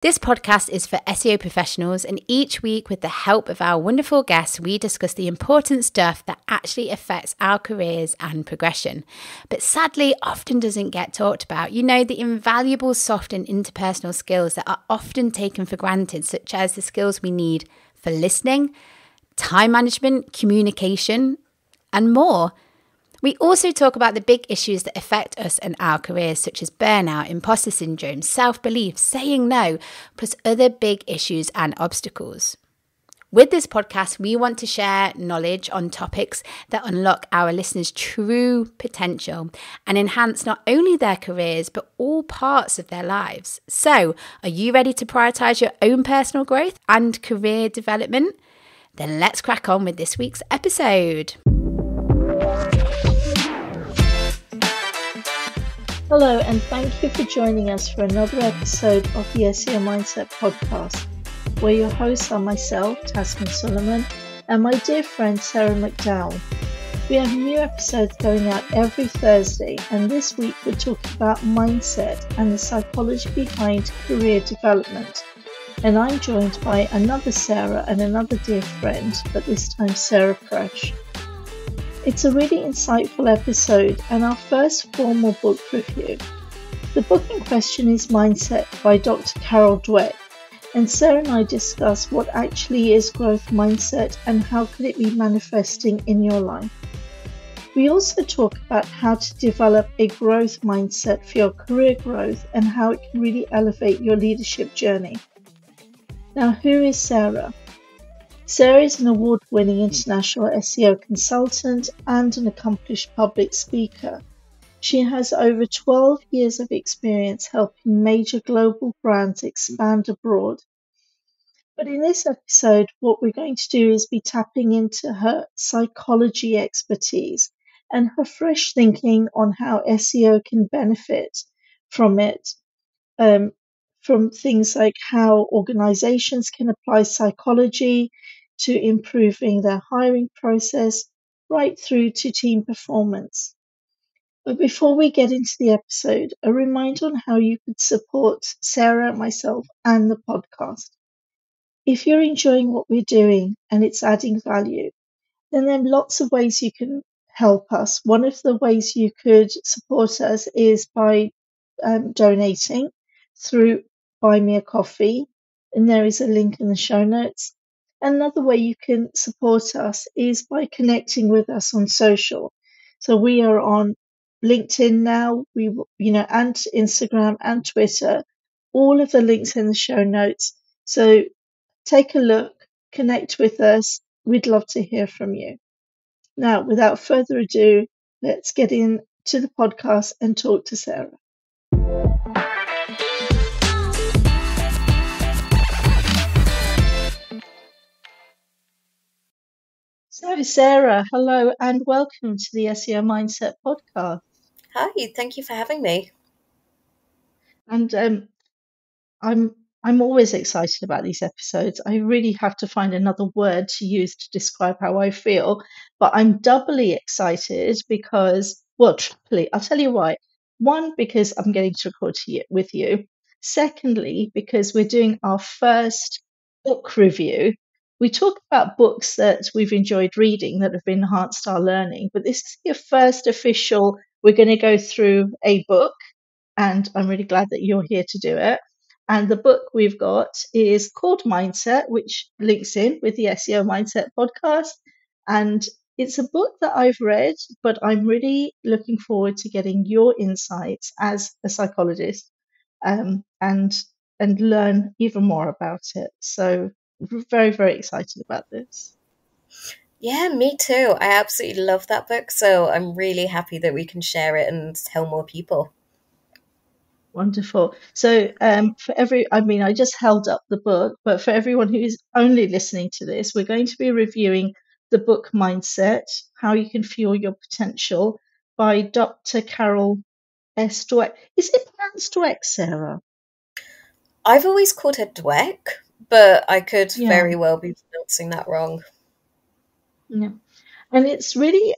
This podcast is for SEO professionals, and each week, with the help of our wonderful guests, we discuss the important stuff that actually affects our careers and progression, but sadly often doesn't get talked about. You know, the invaluable soft and interpersonal skills that are often taken for granted, such as the skills we need for listening, time management, communication, and more. We also talk about the big issues that affect us and our careers, such as burnout, imposter syndrome, self-belief, saying no, plus other big issues and obstacles. With this podcast, we want to share knowledge on topics that unlock our listeners' true potential and enhance not only their careers, but all parts of their lives. So, are you ready to prioritize your own personal growth and career development? Then let's crack on with this week's episode. Hello, and thank you for joining us for another episode of the SEO Mindset podcast, where your hosts are myself, Tasmin Solomon, and my dear friend Sarah McDowell. We have new episodes going out every Thursday, and this week we're talking about mindset and the psychology behind career development. And I'm joined by another Sarah and another dear friend, but this time Sarah Presch. It's a really insightful episode and our first formal book review. The book in question is Mindset by Dr. Carol Dweck, and Sarah and I discuss what actually is growth mindset and how could it be manifesting in your life. We also talk about how to develop a growth mindset for your career growth and how it can really elevate your leadership journey. Now, who is Sarah? Sarah is an award-winning international SEO consultant and an accomplished public speaker. She has over 12 years of experience helping major global brands expand abroad. But in this episode, what we're going to do is be tapping into her psychology expertise and her fresh thinking on how SEO can benefit from it, from things like how organizations can apply psychology to improving their hiring process, right through to team performance. But before we get into the episode, a reminder on how you could support Sarah, myself, and the podcast. If you're enjoying what we're doing and it's adding value, then there are lots of ways you can help us. One of the ways you could support us is by donating through Buy Me a Coffee, and there is a link in the show notes. Another way you can support us is by connecting with us on social. So we are on LinkedIn now, and Instagram and Twitter. All of the links in the show notes. So take a look, connect with us. We'd love to hear from you. Now, without further ado, let's get into the podcast and talk to Sarah. So, Sarah, hello and welcome to the SEO Mindset podcast. Hi, thank you for having me. And I'm always excited about these episodes. I really have to find another word to use to describe how I feel, but I'm doubly excited because, well, triply. I'll tell you why. One, because I'm getting to record with you. Secondly, because we're doing our first book review. We talk about books that we've enjoyed reading that have enhanced our learning, but this is your first official. We're going to go through a book, and I'm really glad that you're here to do it. And the book we've got is called Mindset, which links in with the SEO Mindset podcast. And it's a book that I've read, but I'm really looking forward to getting your insights as a psychologist, and learn even more about it. So we're very, very excited about this. Yeah, me too. I absolutely love that book. So I'm really happy that we can share it and tell more people. Wonderful. So I just held up the book, but for everyone who is only listening to this, we're going to be reviewing the book Mindset, How You Can Fuel Your Potential by Dr. Carol S. Dweck. Is it pronounced Dweck, Sarah? I've always called her Dweck, but I could Yeah. very well be pronouncing that wrong. Yeah. And it's really,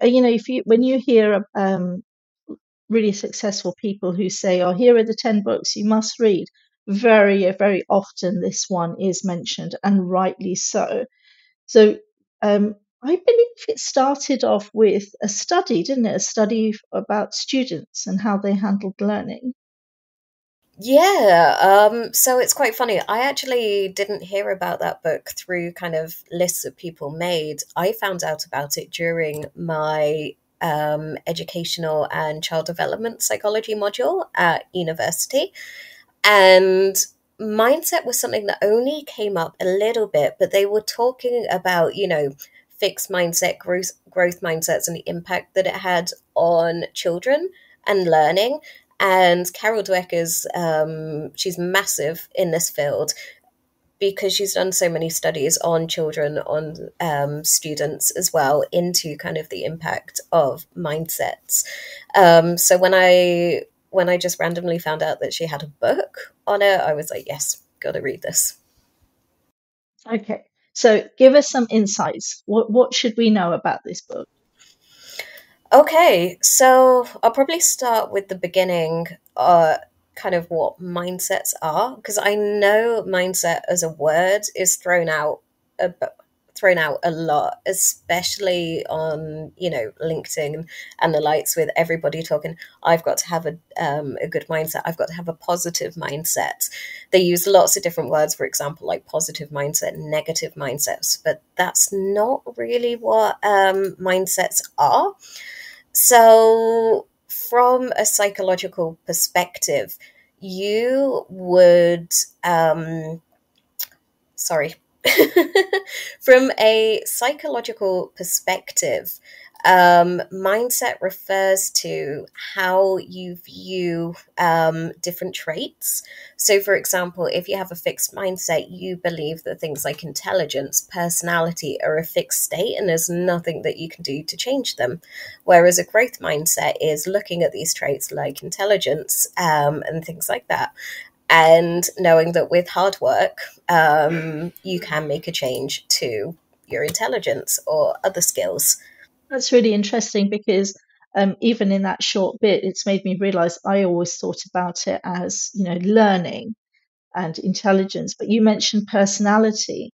when you hear really successful people who say, oh, here are the 10 books you must read. very, very often this one is mentioned, and rightly so. So I believe it started off with a study, didn't it? A study about students and how they handled learning. Yeah, so it's quite funny. I actually didn't hear about that book through kind of lists that people made. I found out about it during my educational and child development psychology module at university. And mindset was something that only came up a little bit, but they were talking about, fixed mindset, growth mindsets, and the impact that it had on children and learning. And Carol Dwecker's, she's massive in this field because she's done so many studies on children, on students as well, into kind of the impact of mindsets. So when I just randomly found out that she had a book on it, I was like, yes, got to read this. Okay, so give us some insights. What should we know about this book? Okay, so I'll probably start with the beginning, kind of what mindsets are, because I know mindset as a word is thrown out a lot, especially on LinkedIn and the likes, with everybody talking. I've got to have a good mindset. I've got to have a positive mindset. They use lots of different words, for example, like positive mindset, negative mindsets, but that's not really what mindsets are. So, from a psychological perspective, you would, sorry, from a psychological perspective, mindset refers to how you view different traits. So, for example, if you have a fixed mindset, you believe that things like intelligence, personality are a fixed state and there's nothing that you can do to change them. Whereas a growth mindset is looking at these traits like intelligence and things like that, and knowing that with hard work, you can make a change to your intelligence or other skills. That's really interesting because even in that short bit, it's made me realize I always thought about it as, learning and intelligence. But you mentioned personality.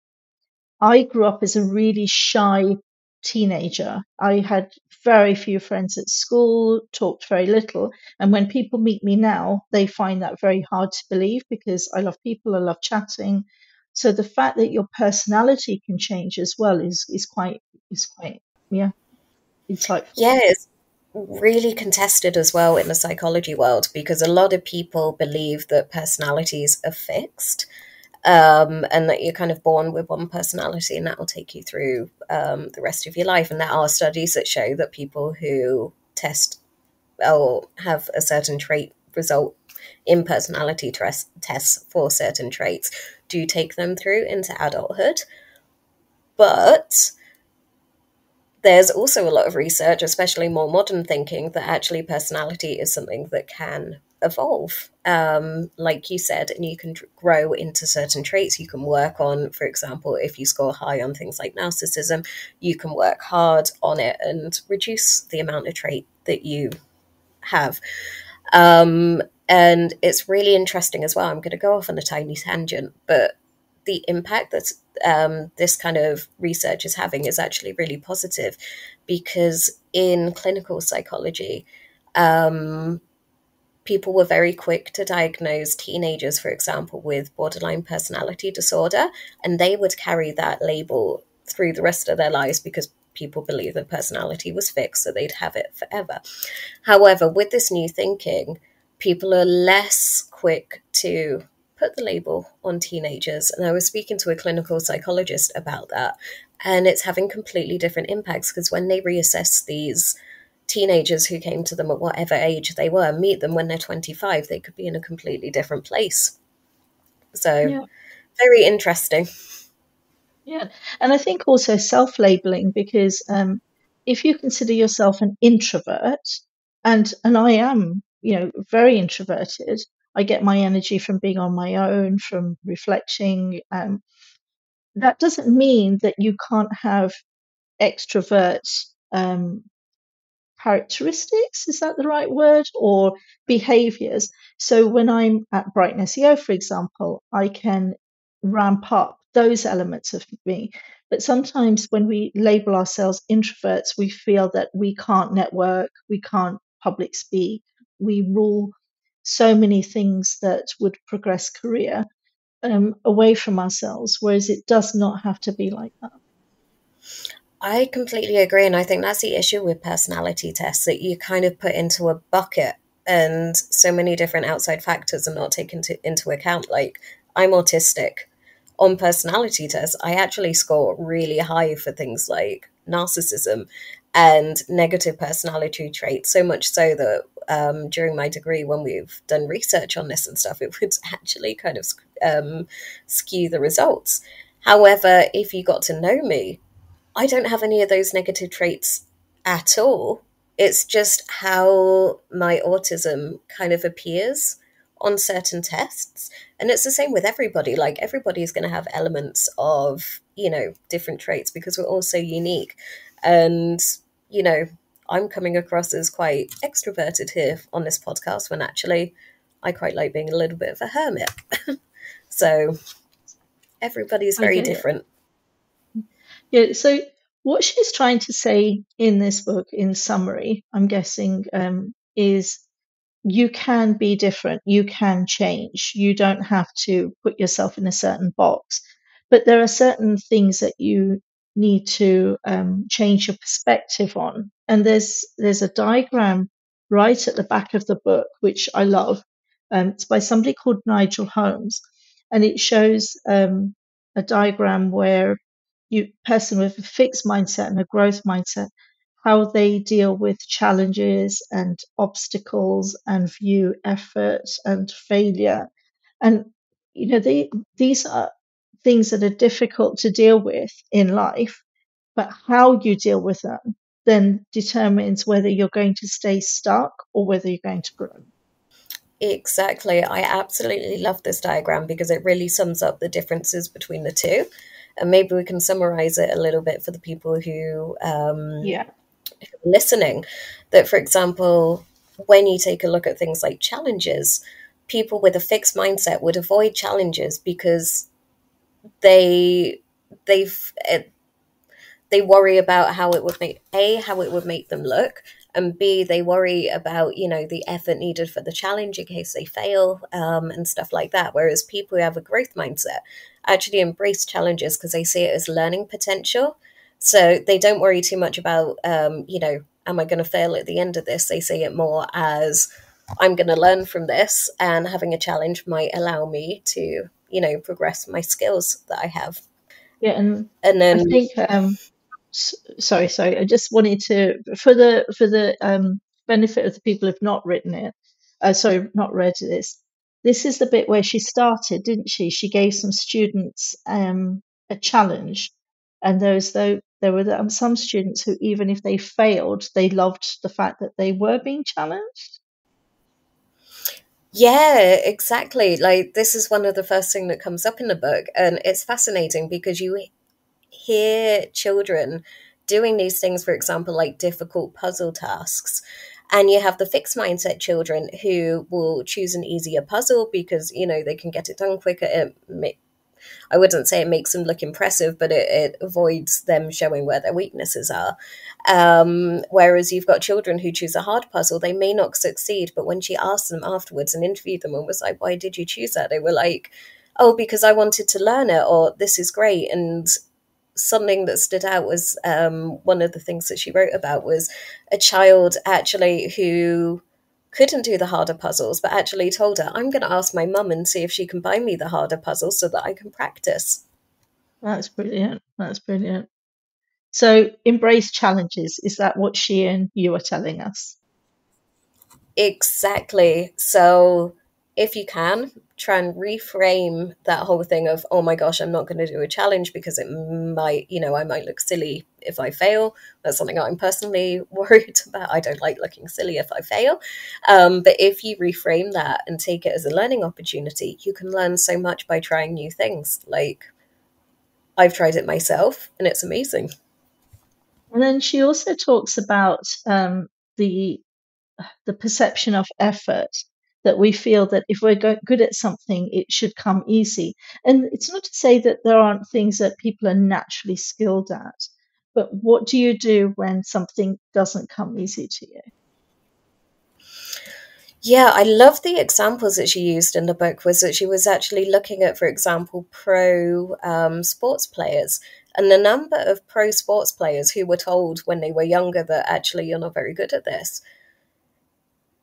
I grew up as a really shy teenager. I had very few friends at school, talked very little. And when people meet me now, they find that very hard to believe because I love people, I love chatting. So the fact that your personality can change as well is quite yeah, insightful. Yeah, it's really contested as well in the psychology world because a lot of people believe that personalities are fixed, and that you're kind of born with one personality and that will take you through the rest of your life. And there are studies that show that people who test or have a certain trait result in personality tests for certain traits do take them through into adulthood. But there's also a lot of research, especially more modern thinking, that actually personality is something that can evolve, like you said, and you can grow into certain traits you can work on. For example, if you score high on things like narcissism, you can work hard on it and reduce the amount of trait that you have. And it's really interesting as well. I'm going to go off on a tiny tangent, but the impact that this kind of research is having is actually really positive because in clinical psychology, people were very quick to diagnose teenagers, for example, with borderline personality disorder, and they would carry that label through the rest of their lives because people believed that personality was fixed, so they'd have it forever. However, with this new thinking, people are less quick to put the label on teenagers. And I was speaking to a clinical psychologist about that, and it's having completely different impacts because when they reassess these teenagers who came to them at whatever age they were, meet them when they're 25, they could be in a completely different place. So, Yeah. very interesting. Yeah, and I think also self-labeling because if you consider yourself an introvert, and I am, very introverted. I get my energy from being on my own, from reflecting. That doesn't mean that you can't have extrovert characteristics, is that the right word, or behaviors. So when I'm at Brighton SEO, for example, I can ramp up those elements of me. But sometimes when we label ourselves introverts, we feel that we can't network, we can't public speak, we rule so many things that would progress career away from ourselves, whereas it does not have to be like that. I completely agree. And I think that's the issue with personality tests, that you kind of put into a bucket and so many different outside factors are not taken into account. Like, I'm autistic. On personality tests, I actually score really high for things like narcissism and negative personality traits, so much so that during my degree, when we've done research on this and stuff, it would actually kind of skew the results. However, if you got to know me, I don't have any of those negative traits at all. It's just how my autism kind of appears on certain tests. And it's the same with everybody. Like, everybody is going to have elements of, different traits because we're all so unique. And, I'm coming across as quite extroverted here on this podcast when actually I quite like being a little bit of a hermit. So everybody's very different. Yeah, so what she's trying to say in this book, in summary, I'm guessing, is you can be different, you can change, you don't have to put yourself in a certain box. But there are certain things that you need to change your perspective on. And there's a diagram right at the back of the book, which I love. It's by somebody called Nigel Holmes, and it shows a diagram where person with a fixed mindset and a growth mindset, how they deal with challenges and obstacles and view effort and failure. And, these are things that are difficult to deal with in life, but how you deal with them then determines whether you're going to stay stuck or whether you're going to grow. Exactly. I absolutely love this diagram because it really sums up the differences between the two. And maybe we can summarize it a little bit for the people who are listening. That, for example, when you take a look at things like challenges, people with a fixed mindset would avoid challenges because they worry about how it would make them look, and B, they worry about, the effort needed for the challenge in case they fail, and stuff like that. Whereas people who have a growth mindset actually embrace challenges because they see it as learning potential. So they don't worry too much about, am I going to fail at the end of this? They see it more as, I'm going to learn from this, and having a challenge might allow me to, progress my skills that I have. Yeah, and then I think sorry. I just wanted to, for the benefit of the people who've not not read this. This is the bit where she started, didn't she? She gave some students a challenge, and there were some students who, even if they failed, they loved the fact that they were being challenged. Yeah, exactly. Like, this is one of the first thing that comes up in the book, and it's fascinating because you hear children doing these things, for example, like difficult puzzle tasks. And you have the fixed mindset children who will choose an easier puzzle because, they can get it done quicker. I wouldn't say it makes them look impressive, but it avoids them showing where their weaknesses are. Whereas you've got children who choose a hard puzzle, they may not succeed. But when she asked them afterwards and interviewed them and was like, why did you choose that? They were like, oh, because I wanted to learn it, or this is great. And something that stood out was one of the things that she wrote about was a child actually who couldn't do the harder puzzles, but actually told her, I'm going to ask my mum and see if she can buy me the harder puzzles so that I can practice. That's brilliant. So embrace challenges. Is that what she and you are telling us? Exactly. So if you can, try and reframe that whole thing of, oh my gosh, I'm not going to do a challenge because it might, I might look silly if I fail. That's something I'm personally worried about. I don't like looking silly if I fail. But if you reframe that and take it as a learning opportunity, you can learn so much by trying new things. Like, I've tried it myself and it's amazing. And then she also talks about the perception of effort, that we feel that if we're good at something, it should come easy. And it's not to say that there aren't things that people are naturally skilled at, but what do you do when something doesn't come easy to you? Yeah, I love the examples that she used in the book, was that she was actually looking at, for example, pro sports players, and the number of pro sports players who were told when they were younger that actually you're not very good at this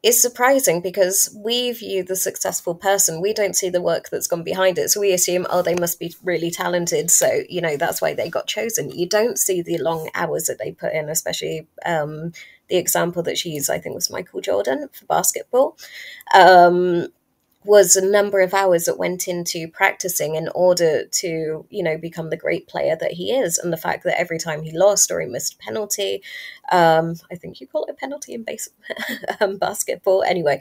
is surprising, because we view the successful person, we don't see the work that's gone behind it. So we assume, oh, they must be really talented, so, that's why they got chosen. You don't see the long hours that they put in, especially the example that she used, I think, was Michael Jordan for basketball. Was a number of hours that went into practicing in order to, become the great player that he is. And the fact that every time he lost or he missed a penalty, I think you call it a penalty in basketball. Anyway,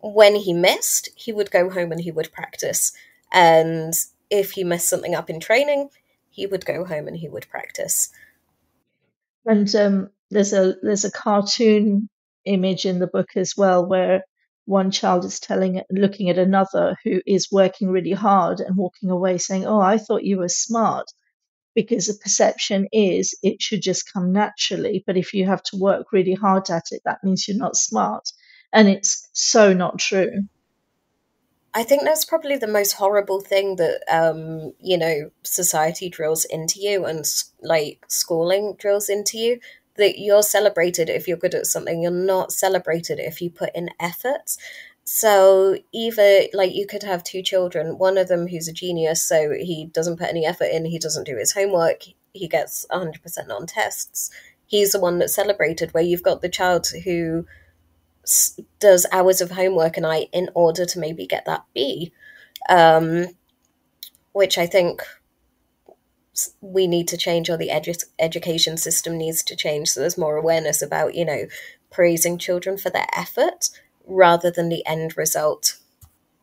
when he missed, he would go home and he would practice. And if he messed something up in training, he would go home and he would practice. And there's a cartoon image in the book as well, where one child is looking at another who is working really hard and walking away saying, "Oh, I thought you were smart," because the perception is it should just come naturally. But if you have to work really hard at it, that means you're not smart. And it's so not true. I think that's probably the most horrible thing that, society drills into you, and like schooling drills into you, that you're celebrated if you're good at something. You're not celebrated if you put in effort. So either, like, you could have two children, one of them who's a genius, so he doesn't put any effort in, he doesn't do his homework, he gets 100% on tests. He's the one that's celebrated, where you've got the child who does hours of homework a night in order to maybe get that B, which I think we need to change, or the education system needs to change, so there's more awareness about, praising children for their effort rather than the end result.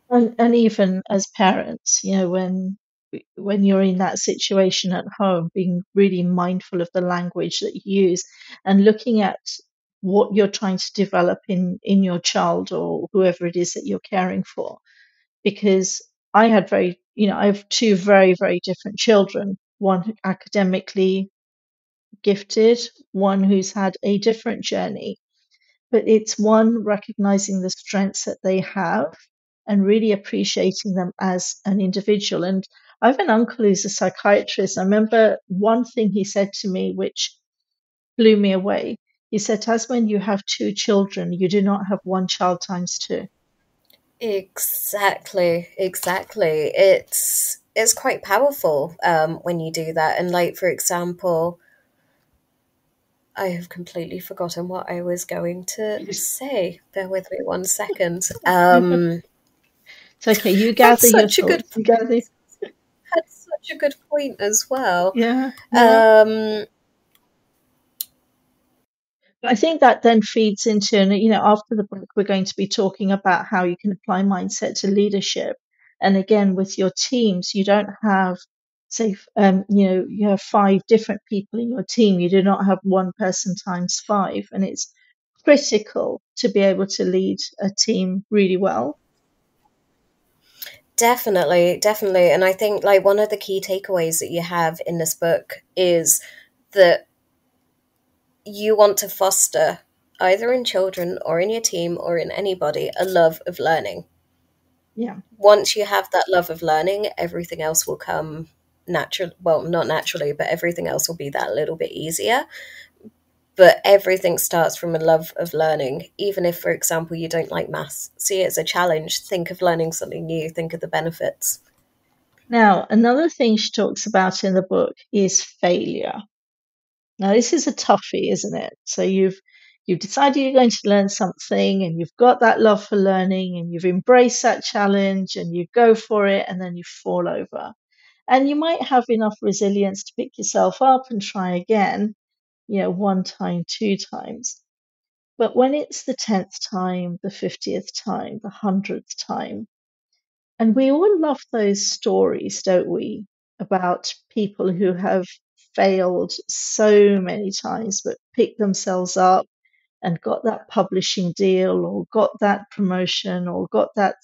And even as parents, when you're in that situation at home, being really mindful of the language that you use and looking at what you're trying to develop in your child or whoever it is that you're caring for. Because I have two very, very different children, one academically gifted, one who's had a different journey. But it's one recognizing the strengths that they have and really appreciating them as an individual. And I have an uncle who's a psychiatrist. I remember one thing he said to me, which blew me away. He said, "As when you have two children, you do not have one child times two." Exactly. It's quite powerful when you do that. And like, for example, I have completely forgotten what I was going to say. Bear with me 1 second. It's okay. You That's gather your such a good thoughts. You gather. That's such a good point as well. Yeah. I think that then feeds into, and after the break, we're going to be talking about how you can apply mindset to leadership. And again, with your teams, you don't have, say, you have 5 different people in your team. You do not have one person times 5. And it's critical to be able to lead a team really well. Definitely. And I think, like, one of the key takeaways that you have in this book is that you want to foster, either in children or in your team or in anybody, a love of learning. Yeah. Once you have that love of learning, everything else will come natural. Well, not naturally, but everything else will be that little bit easier. But everything starts from a love of learning. Even if, for example, you don't like maths, see it as a challenge. Think of learning something new. Think of the benefits. Now, another thing she talks about in the book is failure. Now, this is a toughie, isn't it? So you've decided you're going to learn something, and you've got that love for learning, and you've embraced that challenge, and you go for it, and then you fall over. And you might have enough resilience to pick yourself up and try again, 1 time, 2 times. But when it's the 10th time, the 50th time, the 100th time, and we all love those stories, don't we, about people who have failed so many times, but picked themselves up and got that publishing deal or got that promotion or got that,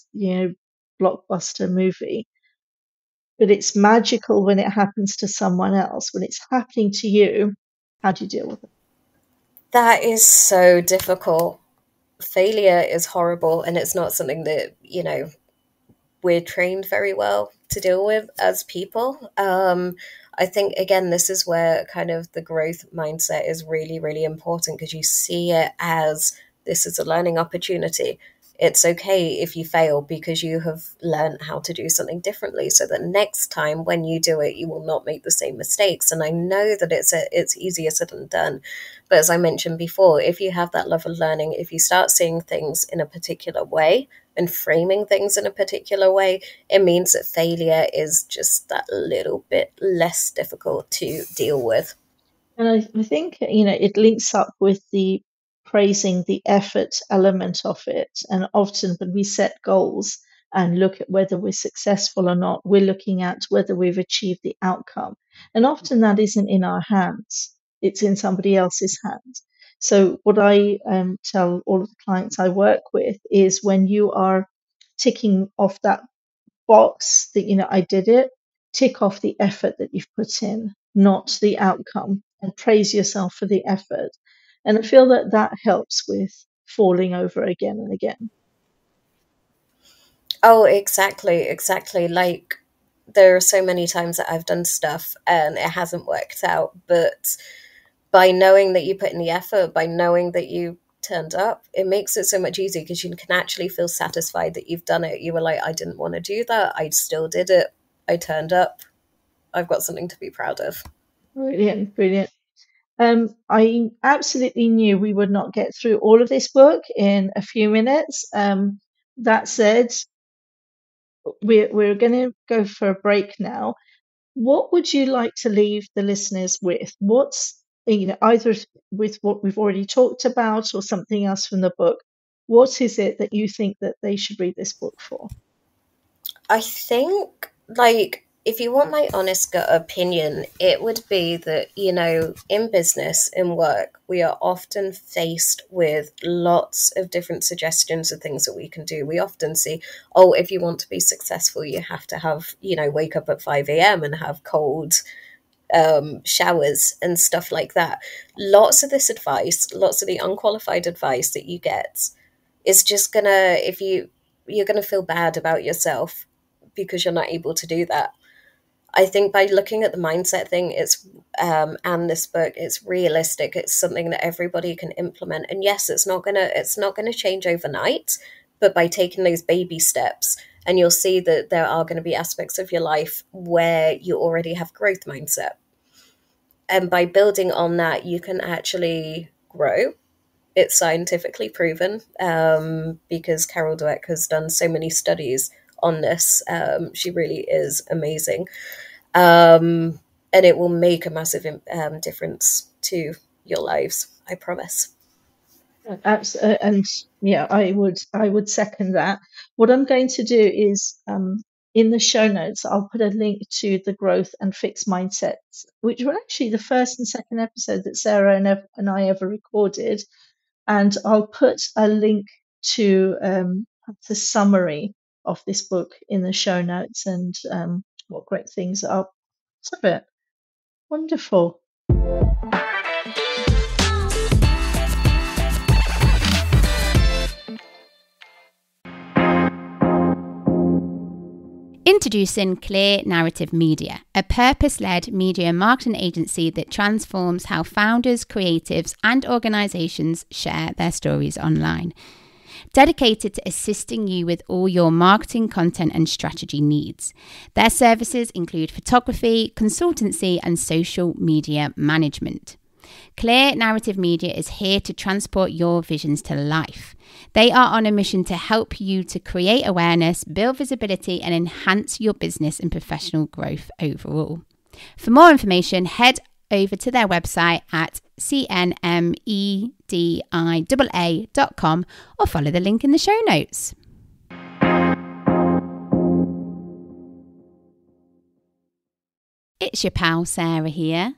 blockbuster movie. But it's magical when it happens to someone else. When it's happening to you, how do you deal with it? That is so difficult. Failure is horrible, and it's not something that, we're trained very well to deal with as people. I think, again, this is where kind of the growth mindset is really, really important, because you see it as this is a learning opportunity. It's okay if you fail, because you have learned how to do something differently, so that next time when you do it, you will not make the same mistakes. And I know that it's easier said than done. But as I mentioned before, if you have that love of learning, if you start seeing things in a particular way and framing things in a particular way, it means that failure is just that little bit less difficult to deal with. And I think, it links up with the praising the effort element of it. And often when we set goals and look at whether we're successful or not, we're looking at whether we've achieved the outcome. And often that isn't in our hands, it's in somebody else's hands. So what I tell all of the clients I work with is, when you are ticking off that box that, I did it, tick off the effort that you've put in, not the outcome, and praise yourself for the effort. And I feel that that helps with falling over again and again. Oh, exactly. Like, there are so many times that I've done stuff and it hasn't worked out, but by knowing that you put in the effort, by knowing that you turned up, it makes it so much easier, because you can actually feel satisfied that you've done it. You were like, I didn't want to do that, I still did it, I turned up, I've got something to be proud of. Brilliant, brilliant. I absolutely knew we would not get through all of this book in a few minutes. That said, we're going to go for a break now. What would you like to leave the listeners with? What's, either with what we've already talked about or something else from the book? What is it that you think that they should read this book for? I think, like, if you want my honest gut opinion, it would be that, in business, in work, we are often faced with lots of different suggestions of things that we can do. We often see, oh, if you want to be successful, you have to have, wake up at 5 a.m. and have cold showers and stuff like that. Lots of this advice, lots of the unqualified advice that you get is just gonna, you're gonna feel bad about yourself because you're not able to do that. I think by looking at the mindset thing, and this book, it's realistic. It's something that everybody can implement. And yes, it's not gonna change overnight, but by taking those baby steps, and you'll see that there are going to be aspects of your life where you already have growth mindset. And by building on that, you can actually grow. It's scientifically proven, because Carol Dweck has done so many studies on this. She really is amazing. And it will make a massive difference to your lives, I promise. And yeah, I would second that. What I'm going to do is, in the show notes, I'll put a link to the growth and fixed mindsets, which were actually the first and second episode that Sarah and I ever recorded. And I'll put a link to the summary of this book in the show notes, and what great things are part of it. Wonderful. Introducing Clear Narrative Media, a purpose-led media marketing agency that transforms how founders, creatives, and organizations share their stories online. Dedicated to assisting you with all your marketing, content, and strategy needs. Their services include photography, consultancy, and social media management. Clear Narrative Media is here to transport your visions to life. They are on a mission to help you to create awareness, build visibility, and enhance your business and professional growth overall. For more information, head over to their website at cnmedia.com or follow the link in the show notes. It's your pal Sarah here.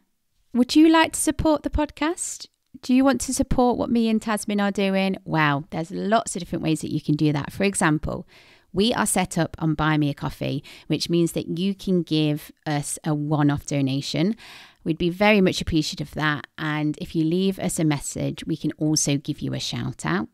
Would you like to support the podcast? Do you want to support what me and Tasmin are doing? Well, there's lots of different ways that you can do that. For example, we are set up on Buy Me a Coffee, which means that you can give us a one-off donation. We'd be very much appreciative of that. And if you leave us a message, we can also give you a shout out.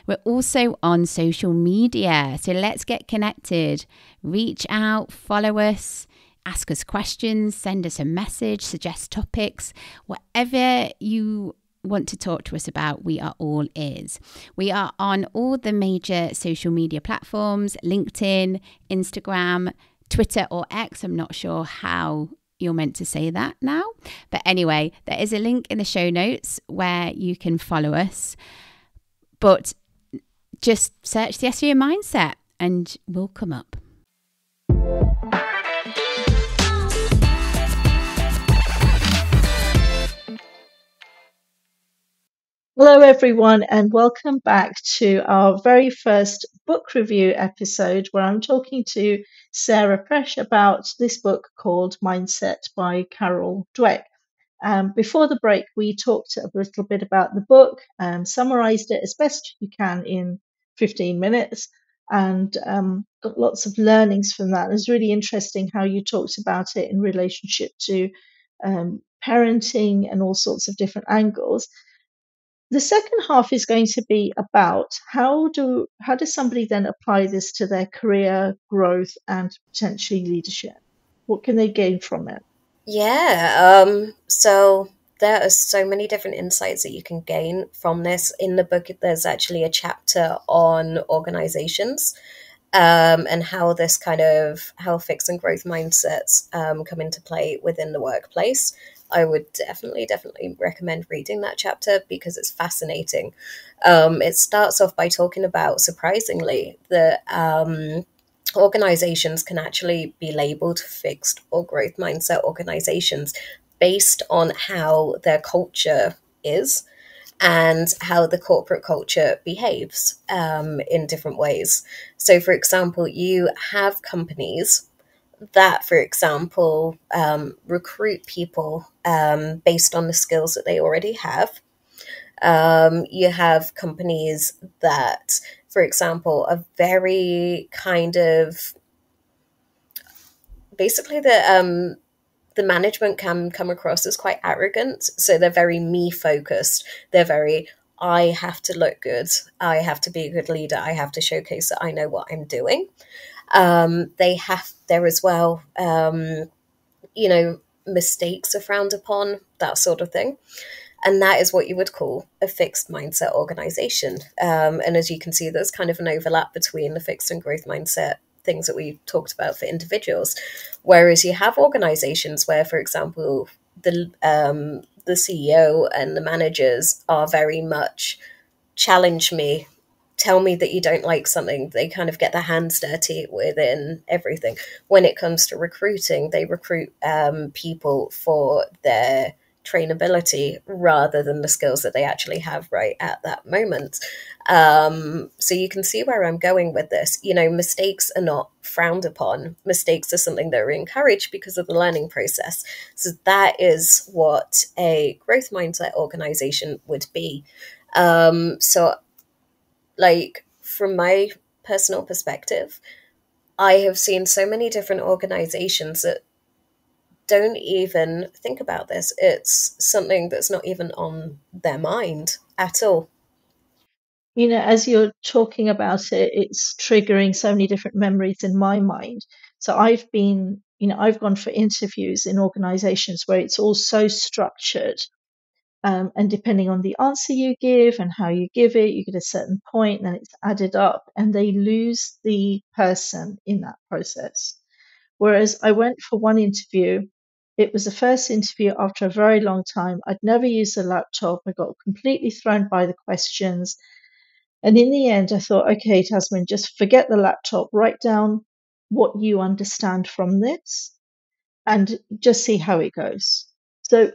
We're also on social media, so let's get connected. Reach out, follow us, ask us questions, send us a message, suggest topics, whatever you want to talk to us about, we are all ears. We are on all the major social media platforms, LinkedIn, Instagram, Twitter or X. I'm not sure how you're meant to say that now. But anyway, there is a link in the show notes where you can follow us. But just search the SEO Mindset and we'll come up. Hello, everyone, and welcome back to our very first book review episode where I'm talking to Sarah Presch about this book called Mindset by Carol Dweck. Before the break, we talked a little bit about the book, summarized it as best you can in 15 minutes, and got lots of learnings from that. It was really interesting how you talked about it in relationship to parenting and all sorts of different angles. The second half is going to be about how does somebody then apply this to their career growth and potentially leadership? What can they gain from it? Yeah, so there are so many different insights that you can gain from this. In the book, there's actually a chapter on organizations and how how fixed and growth mindsets come into play within the workplace. I would definitely recommend reading that chapter because it's fascinating. It starts off by talking about, surprisingly, that organizations can actually be labeled fixed or growth mindset organizations based on how their culture is and how the corporate culture behaves in different ways. So, for example, you have companies that, for example, recruit people based on the skills that they already have. You have companies that, for example, are very kind of basically the management can come across as quite arrogant. So they're very me focused. They're very, I have to look good. I have to be a good leader. I have to showcase that I know what I'm doing. They have there as well, mistakes are frowned upon, that sort of thing. And that is what you would call a fixed mindset organization. And as you can see, there's kind of an overlap between the fixed and growth mindset things that we talked about for individuals. Whereas you have organizations where, for example, the CEO and the managers are very much challenge me, tell me that you don't like something. They kind of get their hands dirty within everything. When it comes to recruiting, they recruit people for their trainability rather than the skills that they actually have right at that moment. So you can see where I'm going with this. Mistakes are not frowned upon. Mistakes are something that are encouraged because of the learning process. So that is what a growth mindset organization would be. So from my personal perspective, I have seen so many different organizations that don't even think about this. It's something that's not even on their mind at all. As you're talking about it, it's triggering so many different memories in my mind. So I've gone for interviews in organizations where it's all so structured. And depending on the answer you give and how you give it, you get a certain point, and then it's added up, and they lose the person in that process. Whereas I went for one interview. It was the first interview after a very long time. I'd never used a laptop. I got completely thrown by the questions. And in the end, I thought, okay, Tasmin, just forget the laptop, write down what you understand from this and just see how it goes. So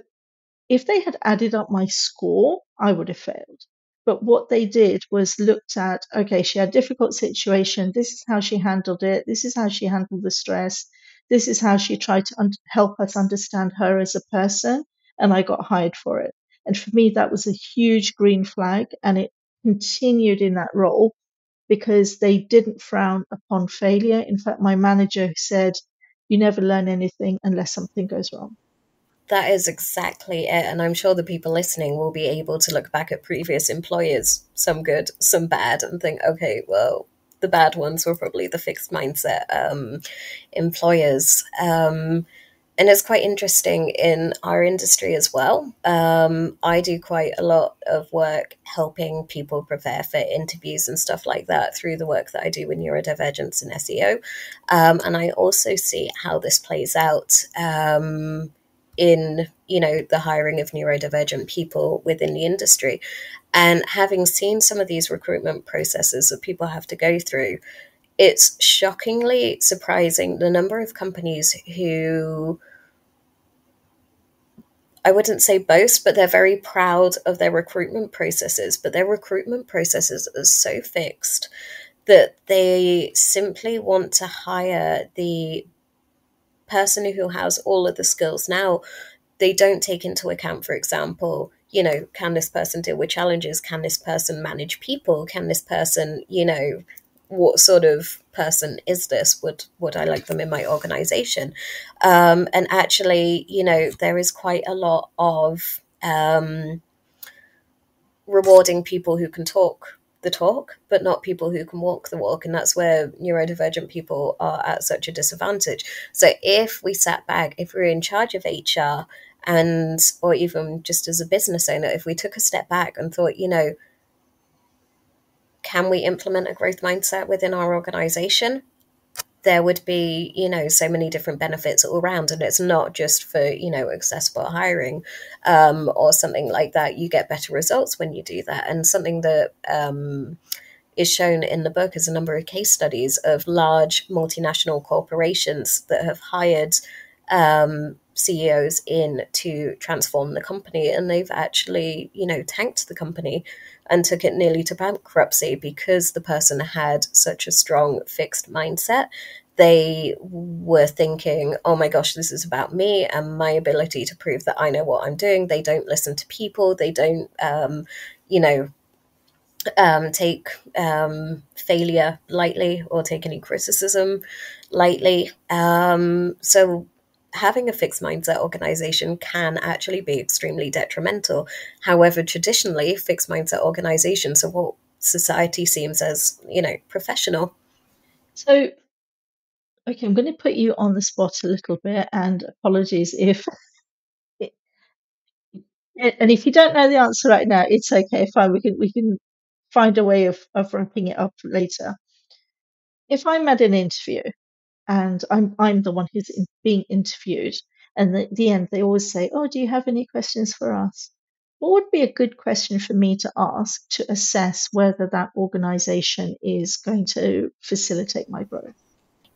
if they had added up my score, I would have failed. But what they did was looked at, okay, she had a difficult situation. This is how she handled it. This is how she handled the stress. This is how she tried to help us understand her as a person. and I got hired for it. And for me, that was a huge green flag, and it continued in that role because they didn't frown upon failure. In fact, my manager said, "You never learn anything unless something goes wrong." That is exactly it. And I'm sure the people listening will be able to look back at previous employers, some good, some bad, and think, okay, well, the bad ones were probably the fixed mindset employers. And it's quite interesting in our industry as well. I do quite a lot of work helping people prepare for interviews and stuff like that through the work that I do with neurodivergence and SEO. And I also see how this plays out in, the hiring of neurodivergent people within the industry. And having seen some of these recruitment processes that people have to go through, it's shockingly surprising the number of companies who, I wouldn't say boast, but they're very proud of their recruitment processes. But their recruitment processes are so fixed that they simply want to hire the person who has all of the skills. Now, they don't take into account, for example, can this person deal with challenges? Can this person manage people? Can this person, what sort of person is this? Would I like them in my organization? And actually, there is quite a lot of rewarding people who can talk the talk, but not people who can walk the walk. And that's where neurodivergent people are at such a disadvantage. So if we sat back, if we were in charge of HR, or even just as a business owner, if we took a step back and thought, can we implement a growth mindset within our organization? There would be, so many different benefits all around. And it's not just for, accessible hiring or something like that. You get better results when you do that. And something that is shown in the book is a number of case studies of large multinational corporations that have hired CEOs in to transform the company. And they've actually, tanked the company and took it nearly to bankruptcy because the person had such a strong fixed mindset. They were thinking, oh my gosh, this is about me and my ability to prove that I know what I'm doing. They don't listen to people. They don't, take failure lightly or take any criticism lightly. So having a fixed mindset organization can actually be extremely detrimental. However, traditionally, fixed mindset organizations are what society seems as, professional. So, okay, I'm going to put you on the spot a little bit, and apologies if, and if you don't know the answer right now, it's okay, fine. We can find a way of wrapping it up later. If I'm at an interview and I'm the one who's being interviewed, and at the end they always say, "Oh, do you have any questions for us?" What would be a good question for me to ask to assess whether that organization is going to facilitate my growth?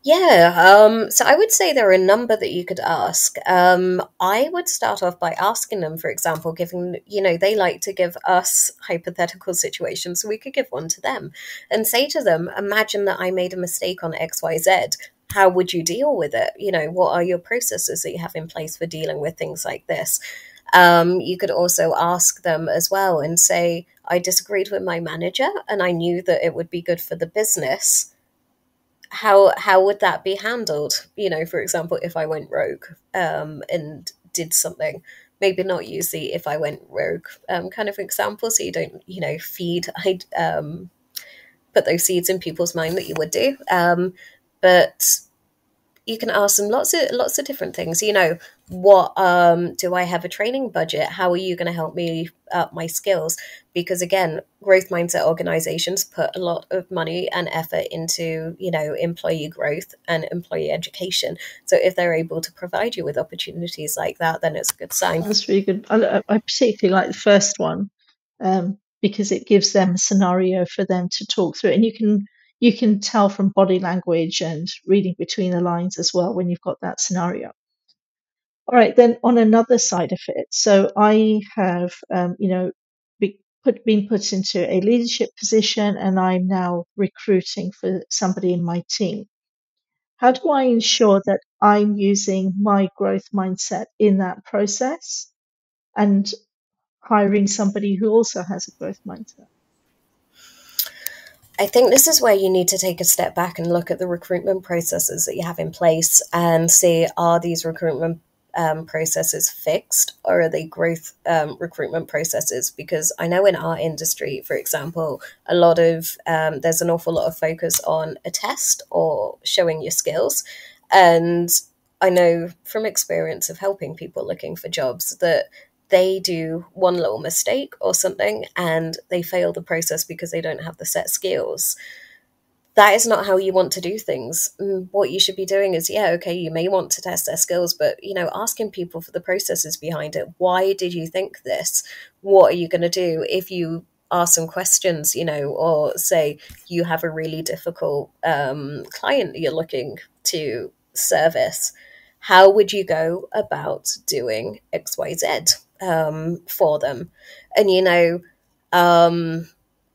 Yeah, so I would say there are a number that you could ask. I would start off by asking them, for example, giving, they like to give us hypothetical situations, so we could give one to them and say to them, imagine that I made a mistake on XYZ. How would you deal with it? What are your processes that you have in place for dealing with things like this? You could also ask them as well and say, I disagreed with my manager and I knew that it would be good for the business. How would that be handled? For example, if I went rogue and did something, maybe not use the if I went rogue kind of example, so you don't, put those seeds in people's mind that you would do. But you can ask them lots of different things. What do I have a training budget? How are you going to help me up my skills? Because again, growth mindset organizations put a lot of money and effort into, employee growth and employee education. So if they're able to provide you with opportunities like that, then it's a good sign. That's really good. I particularly like the first one because it gives them a scenario for them to talk through, and you can tell from body language and reading between the lines as well when you've got that scenario. All right, then on another side of it, so I have, been put into a leadership position, and I'm now recruiting for somebody in my team. How do I ensure that I'm using my growth mindset in that process? and hiring somebody who also has a growth mindset? I think this is where you need to take a step back and look at the recruitment processes that you have in place and see, are these recruitment processes fixed, or are they growth recruitment processes? Because I know in our industry, for example, a lot of there's an awful lot of focus on a test or showing your skills. And I know from experience of helping people looking for jobs that they do one little mistake or something and they fail the process because they don't have the set skills. That is not how you want to do things. What you should be doing is, yeah, okay, you may want to test their skills, but, asking people for the processes behind it. Why did you think this? What are you going to do if you ask some questions, or say you have a really difficult client that you're looking to service? How would you go about doing XYZ for them? And,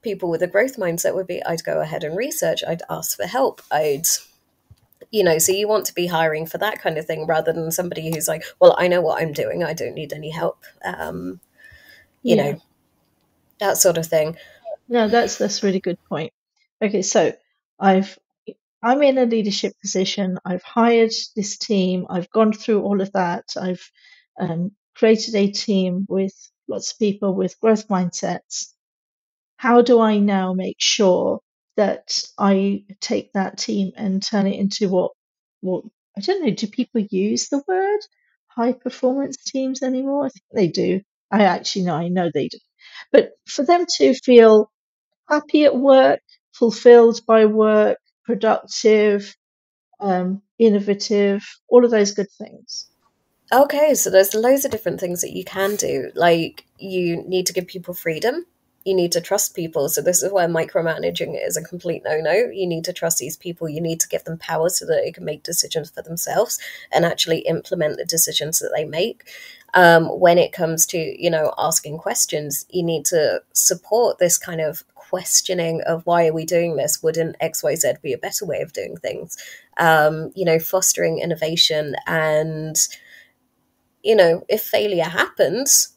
people with a growth mindset would be, I'd go ahead and research, I'd ask for help, so you want to be hiring for that kind of thing rather than somebody who's like, well, I know what I'm doing, I don't need any help, that sort of thing. No, that's a really good point. Okay, so I'm in a leadership position. I've hired this team. I've gone through all of that. I've created a team with lots of people with growth mindsets. How do I now make sure that I take that team and turn it into what I don't know, do people use the word high performance teams anymore? I think they do. I know they do. But for them to feel happy at work, fulfilled by work, productive, innovative, all of those good things. Okay, so there's loads of different things that you can do. Like, you need to give people freedom. You need to trust people. So this is where micromanaging is a complete no-no. You need to trust these people. You need to give them power so that they can make decisions for themselves and actually implement the decisions that they make. When it comes to, asking questions, you need to support this kind of questioning of, why are we doing this? Wouldn't XYZ be a better way of doing things? Fostering innovation and if failure happens,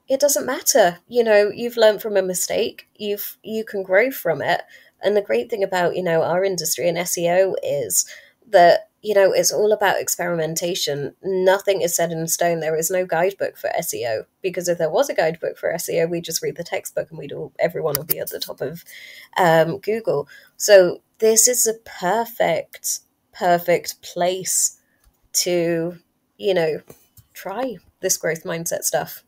it doesn't matter. You've learned from a mistake. You can grow from it. And the great thing about, our industry and SEO is that, it's all about experimentation. Nothing is set in stone. There is no guidebook for SEO, because if there was a guidebook for SEO, we just read the textbook and everyone will be at the top of Google. So this is a perfect place to try this growth mindset stuff.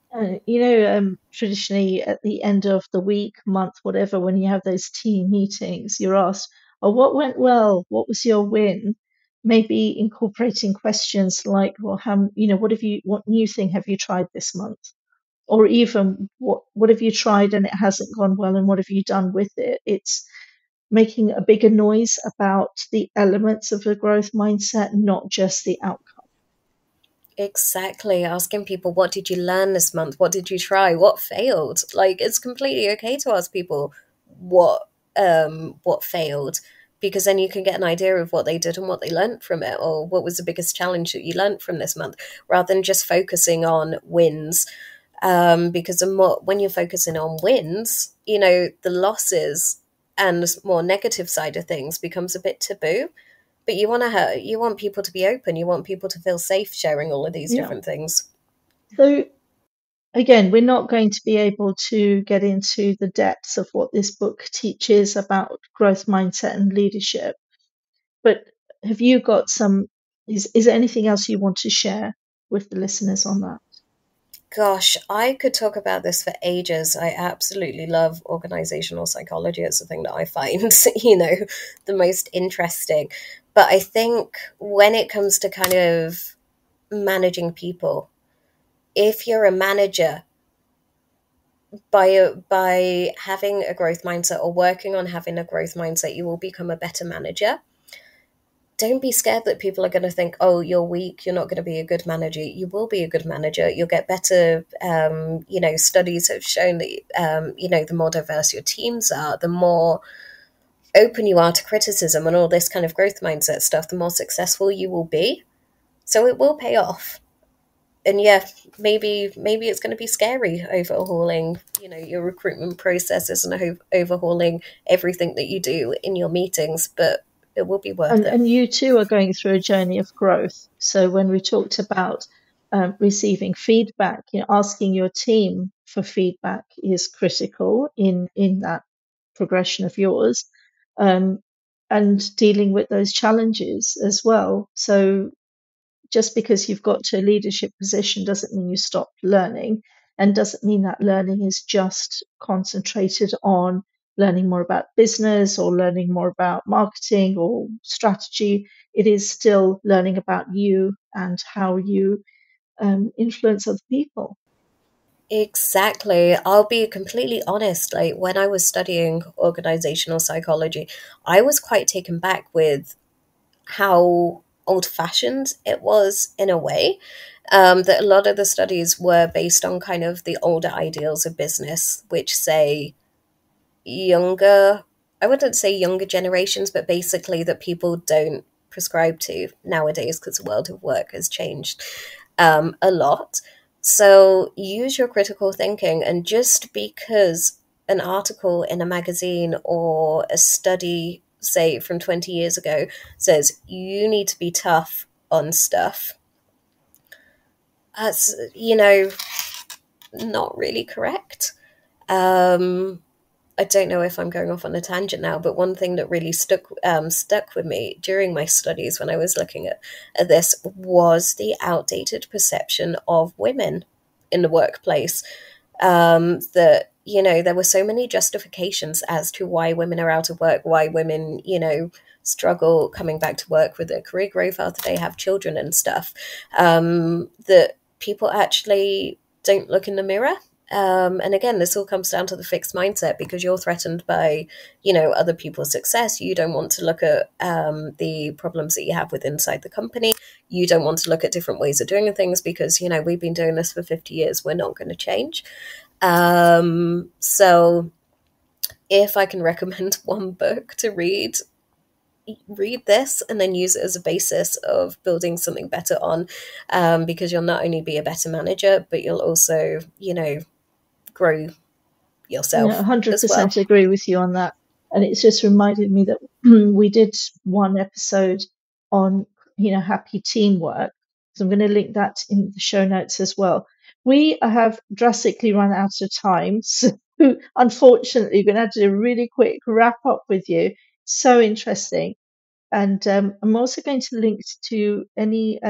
Traditionally at the end of the week, month, whatever, when you have those team meetings, you're asked, "Oh, what went well? What was your win?" Maybe incorporating questions like, "Well, what new thing have you tried this month?" Or even, "What have you tried and it hasn't gone well, and what have you done with it?" It's making a bigger noise about the elements of a growth mindset, not just the outcome. Exactly. Asking people, what did you learn this month? What did you try? What failed? Like, it's completely okay to ask people what failed, because then you can get an idea of what they did and what they learned from it, or what was the biggest challenge that you learned from this month, rather than just focusing on wins. Because when you're focusing on wins, the losses and the more negative side of things becomes a bit taboo. But you want people to be open. You want people to feel safe sharing all of these different things. So again, we're not going to be able to get into the depths of what this book teaches about growth mindset and leadership. But have you got is there anything else you want to share with the listeners on that? Gosh, I could talk about this for ages. I absolutely love organizational psychology. It's the thing that I find, the most interesting. But I think when it comes to kind of managing people, if you're a manager, by having a growth mindset or working on having a growth mindset, you will become a better manager. Don't be scared that people are going to think, oh, you're weak, you're not going to be a good manager. You will be a good manager. You'll get better. Studies have shown that, the more diverse your teams are, the more open you are to criticism and all this kind of growth mindset stuff, the more successful you will be. So it will pay off. and yeah, maybe it's going to be scary overhauling, your recruitment processes and overhauling everything that you do in your meetings, but it will be worth it. And you too are going through a journey of growth. So when we talked about receiving feedback, asking your team for feedback is critical in that progression of yours, um, and dealing with those challenges as well. So just because you've got to a leadership position doesn't mean you stop learning, and doesn't mean that learning is just concentrated on learning more about business or learning more about marketing or strategy. It is still learning about you and how you influence other people. Exactly. I'll be completely honest. Like when I was studying organizational psychology, I was quite taken back with how old fashioned it was in a way. That a lot of the studies were based on kind of the older ideals of business, which say younger, I wouldn't say younger generations, but basically that people don't prescribe to nowadays because the world of work has changed a lot. So use your critical thinking, and just because an article in a magazine or a study, say from 20 years ago, says you need to be tough on stuff, that's, not really correct. I don't know if I'm going off on a tangent now, but one thing that really stuck with me during my studies when I was looking at this was the outdated perception of women in the workplace. That, there were so many justifications as to why women are out of work, why women, struggle coming back to work with their career growth after they have children and stuff. That people actually don't look in the mirror. And again, this all comes down to the fixed mindset, because you're threatened by, other people's success. You don't want to look at the problems that you have with inside the company. You don't want to look at different ways of doing things because, we've been doing this for 50 years. We're not going to change. So if I can recommend one book to read this and then use it as a basis of building something better on, because you'll not only be a better manager, but you'll also, grow yourself as well. 100% agree with you on that. And it's just reminded me that we did one episode on, happy teamwork. So I'm going to link that in the show notes as well. We have drastically run out of time. So unfortunately, we're going to have to do a really quick wrap up with you. So interesting. And I'm also going to link to any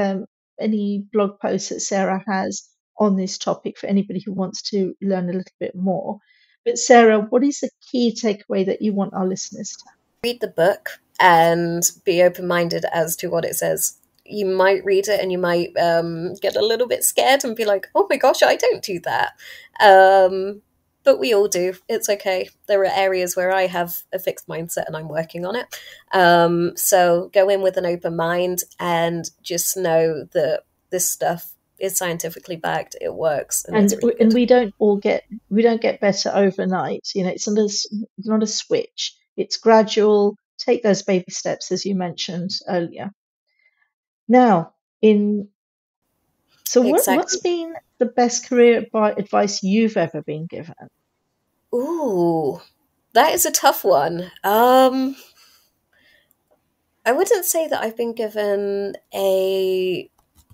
blog posts that Sarah has on this topic for anybody who wants to learn a little bit more. But Sarah, what is the key takeaway that you want our listeners to Read the book and be open-minded as to what it says. You might read it and you might get a little bit scared and be like, oh my gosh, I don't do that. But we all do. It's okay. There are areas where I have a fixed mindset and I'm working on it. So go in with an open mind and just know that this stuff is scientifically backed. It works, and it's really good. And we don't get better overnight. It's not a switch. It's gradual. Take those baby steps, as you mentioned earlier. Now, Exactly. what's been the best career advice you've ever been given? Ooh, that is a tough one. I wouldn't say that I've been given a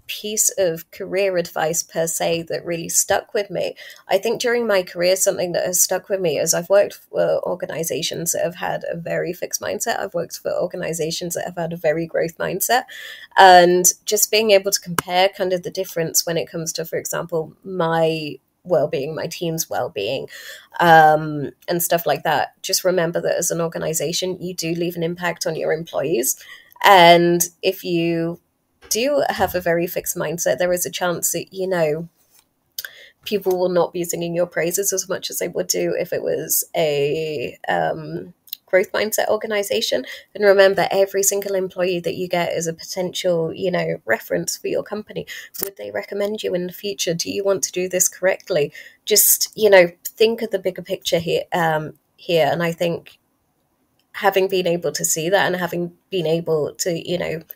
piece of career advice per se that really stuck with me. I think during my career, something that has stuck with me is I've worked for organizations that have had a very fixed mindset. I've worked for organizations that have had a very growth mindset. And just being able to compare kind of the difference when it comes to, for example, my well-being, my team's well-being, and stuff like that. Just remember that as an organization, you do leave an impact on your employees. And if you do have a very fixed mindset, there is a chance that, people will not be singing your praises as much as they would do if it was a growth mindset organization. And remember, every single employee that you get is a potential, reference for your company. Would they recommend you in the future? Do you want to do this correctly? Just, think of the bigger picture here. And I think having been able to see that and having been able to,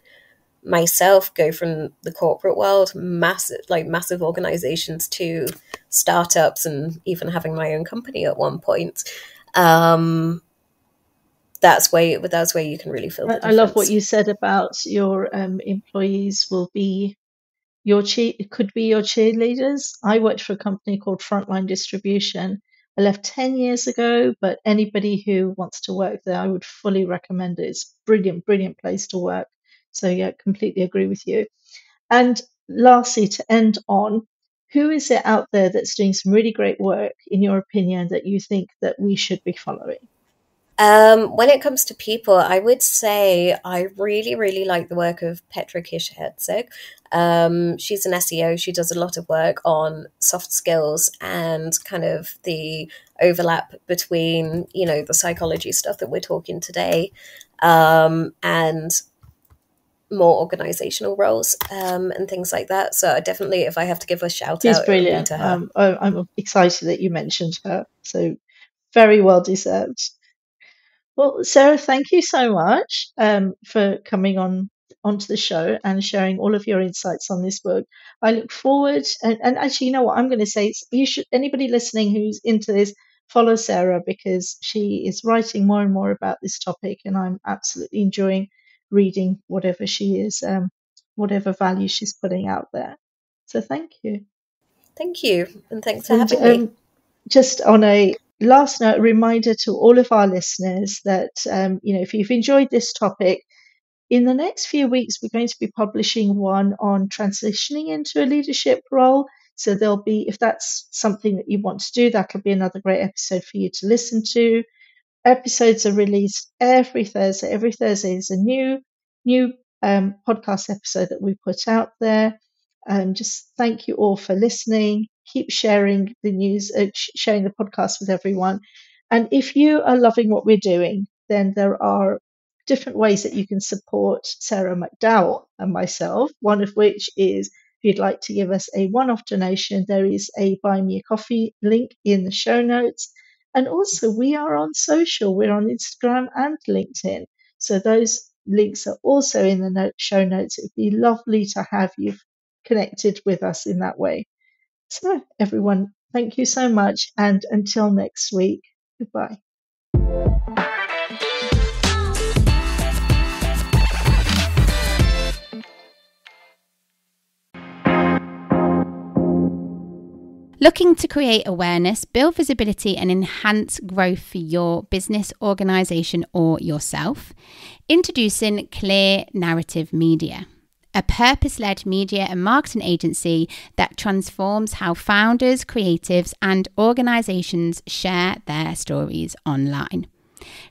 myself go from the corporate world, massive organizations, to startups, and even having my own company at one point. That's where you can really feel the difference. I love what you said about your employees will be could be your cheerleaders. I worked for a company called Frontline Distribution. I left 10 years ago, but anybody who wants to work there, I would fully recommend it. It's brilliant, brilliant place to work. So yeah, completely agree with you. And lastly, to end on, who is it out there that's doing some really great work, in your opinion, that you think that we should be following? When it comes to people, I would say I really, really like the work of Petra Kirsch-Herzog. She's an SEO. She does a lot of work on soft skills and kind of the overlap between, the psychology stuff that we're talking today, and more organizational roles, and things like that. So definitely, if I have to give a shout out, brilliant. it would be to her. I'm excited that you mentioned her. So very well deserved. Well, Sarah, thank you so much for coming onto the show and sharing all of your insights on this book. I look forward, and actually, you know what I'm going to say? You should, anybody listening who's into this, follow Sarah, because she is writing more and more about this topic, and I'm absolutely enjoying reading whatever she is, whatever value she's putting out there. So thank you. Thank you, and thanks for having me. Just on a last note, a reminder to all of our listeners that, if you've enjoyed this topic, in the next few weeks, we're going to be publishing one on transitioning into a leadership role. So there'll be, if that's something that you want to do, that could be another great episode for you to listen to. Episodes are released every Thursday. Every Thursday is a new podcast episode that we put out there. Just thank you all for listening. Keep sharing the news, sharing the podcast with everyone. And if you are loving what we're doing, then there are different ways that you can support Sarah McDowell and myself, one of which is, if you'd like to give us a one-off donation, there is a Buy Me a Coffee link in the show notes. And also, we are on social. We're on Instagram and LinkedIn. So those links are also in the show notes. It would be lovely to have you connected with us in that way. So everyone, thank you so much. And until next week, goodbye. Looking to create awareness, build visibility, and enhance growth for your business, organization, or yourself? Introducing Clear Narrative Media, a purpose-led media and marketing agency that transforms how founders, creatives, and organizations share their stories online.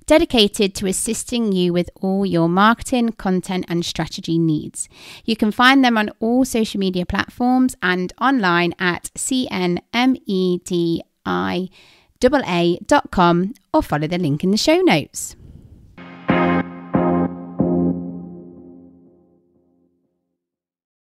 Dedicated to assisting you with all your marketing, content, and strategy needs. You can find them on all social media platforms and online at cnmediaa.com, or follow the link in the show notes.